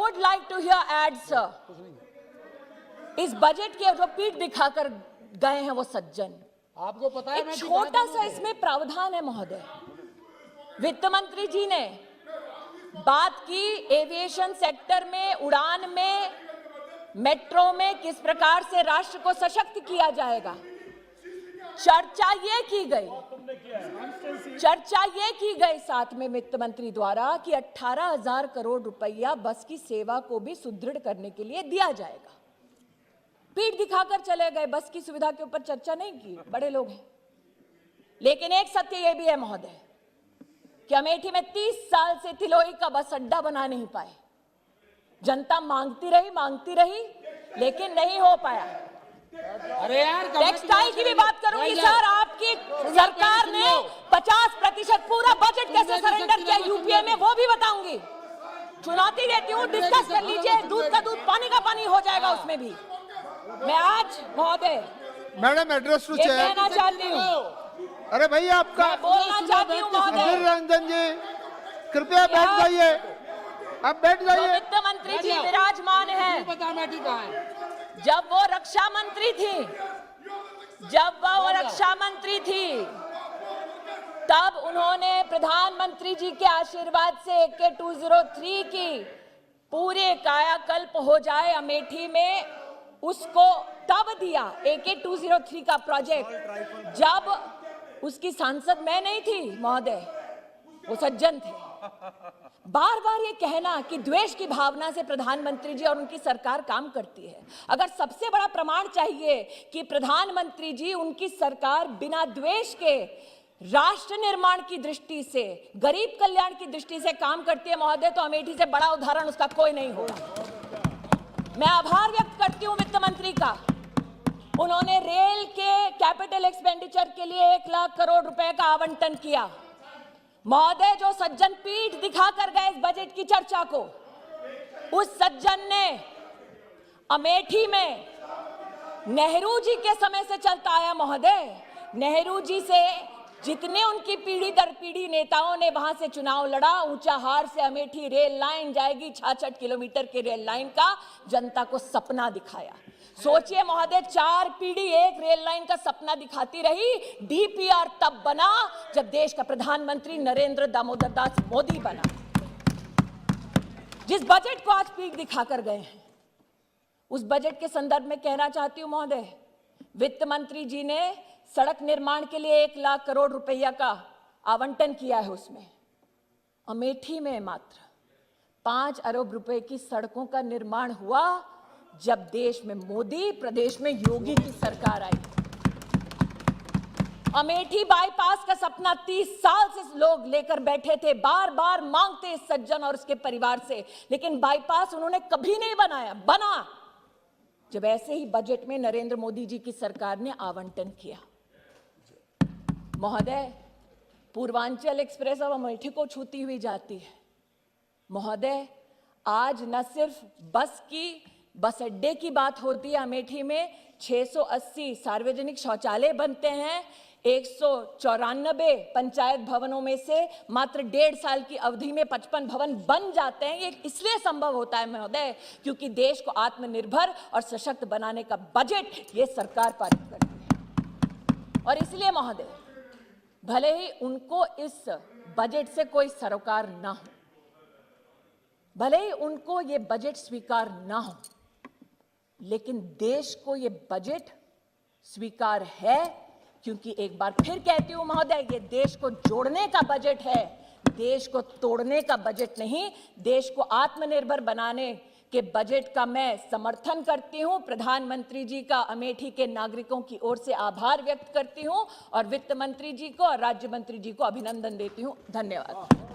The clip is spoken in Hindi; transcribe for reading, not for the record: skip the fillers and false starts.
would like to hear ads, sir. इस बजट के जो पीठ दिखाकर गए हैं वो सज्जन, आपको पता है एक छोटा सा इसमें प्रावधान है महोदय। वित्त मंत्री जी ने बात की एविएशन सेक्टर में, उड़ान में, मेट्रो में किस प्रकार से राष्ट्र को सशक्त किया जाएगा। चर्चा ये की गई साथ में वित्त मंत्री द्वारा कि 18,000 करोड़ रुपया बस की सेवा को भी सुदृढ़ करने के लिए दिया जाएगा। पीठ दिखाकर चले गए, बस की सुविधा के ऊपर चर्चा नहीं की, बड़े लोग हैं। लेकिन एक सत्य यह भी है महोदय कि अमेठी में 30 साल से तिलोई का बस अड्डा बना नहीं पाए। जनता मांगती रही लेकिन नहीं हो पाया। अरे यार, टेक्सटाइल की भी बात करूंगी सर। आपकी सरकार ने 50% पूरा बजट कैसे सरेंडर किया यूपीए में, वो भी बताऊंगी। चुनौती देती हूँ, डिस्कस कर लीजिए। दूध का दूध, पानी का पानी हो जाएगा उसमें भी। मैं आज महोदय मैडम एड्रेस टू ये चेयर कहना चाहती हूँ, अरे भैया आपका मैं बोलना चाहती हूँ महोदय, अधीर रंजन जी कृपया बैठ जाइए, आप बैठ जाइए। वित्त मंत्री जी विराजमान है। पता अमेठी कहाँ है? जब वो रक्षा मंत्री थी तब उन्होंने प्रधानमंत्री जी के आशीर्वाद से AK-203 की पूरे कायाकल्प हो जाए अमेठी में, उसको तब दिया AK-203 का प्रोजेक्ट, जब उसकी सांसद मैं नहीं थी महोदय, वो सज्जन थे। बार बार ये कहना कि द्वेष की भावना से प्रधानमंत्री जी और उनकी सरकार काम करती है। अगर सबसे बड़ा प्रमाण चाहिए कि प्रधानमंत्री जी, उनकी सरकार बिना द्वेष के राष्ट्र निर्माण की दृष्टि से, गरीब कल्याण की दृष्टि से काम करती है महोदय, तो अमेठी से बड़ा उदाहरण उसका कोई नहीं होगा। मैं आभार व्यक्त करती हूं वित्त मंत्री का। उन्होंने रेल के कैपिटल एक्सपेंडिचर के लिए 1 लाख करोड़ रुपए का आवंटन किया। महोदय, जो सज्जन पीठ दिखा कर गए इस बजट की चर्चा को, उस सज्जन ने अमेठी में नेहरू जी के समय से चलता आया महोदय, नेहरू जी से जितने उनकी पीढ़ी दर पीढ़ी नेताओं ने वहां से चुनाव लड़ा, ऊंचाहार से अमेठी रेल लाइन जाएगी, 66 किलोमीटर के रेल लाइन का जनता को सपना दिखाया। सोचिए महोदय, 4 पीढ़ी एक रेल लाइन का सपना दिखाती रही। DPR तब बना जब देश का प्रधानमंत्री नरेंद्र दामोदर दास मोदी बना। जिस बजट को आज पीठ दिखाकर गए हैं, उस बजट के संदर्भ में कहना चाहती हूं महोदय, वित्त मंत्री जी ने सड़क निर्माण के लिए 1 लाख करोड़ रुपया का आवंटन किया है। उसमें अमेठी में मात्र 5 अरब रुपए की सड़कों का निर्माण हुआ जब देश में मोदी, प्रदेश में योगी की सरकार आई। अमेठी बाईपास का सपना 30 साल से लोग लेकर बैठे थे, बार बार मांगते इस सज्जन और उसके परिवार से, लेकिन बाईपास उन्होंने कभी नहीं बनाया। बना जब ऐसे ही बजट में नरेंद्र मोदी जी की सरकार ने आवंटन किया। महोदय, पूर्वांचल एक्सप्रेस अब अमेठी को छूती हुई जाती है। महोदय, आज न सिर्फ बस अड्डे की बात होती है, अमेठी में 680 सार्वजनिक शौचालय बनते हैं। 194 पंचायत भवनों में से मात्र 1.5 साल की अवधि में 55 भवन बन जाते हैं। ये इसलिए संभव होता है महोदय क्योंकि देश को आत्मनिर्भर और सशक्त बनाने का बजट ये सरकार पारित करती है। और इसलिए महोदय, भले ही उनको इस बजट से कोई सरोकार ना हो, भले ही उनको ये बजट स्वीकार ना हो, लेकिन देश को ये बजट स्वीकार है, क्योंकि एक बार फिर कहती हूं महोदय, ये देश को जोड़ने का बजट है, देश को तोड़ने का बजट नहीं। देश को आत्मनिर्भर बनाने के बजट का मैं समर्थन करती हूं। प्रधानमंत्री जी का अमेठी के नागरिकों की ओर से आभार व्यक्त करती हूं और वित्त मंत्री जी को और राज्य मंत्री जी को अभिनंदन देती हूं। धन्यवाद।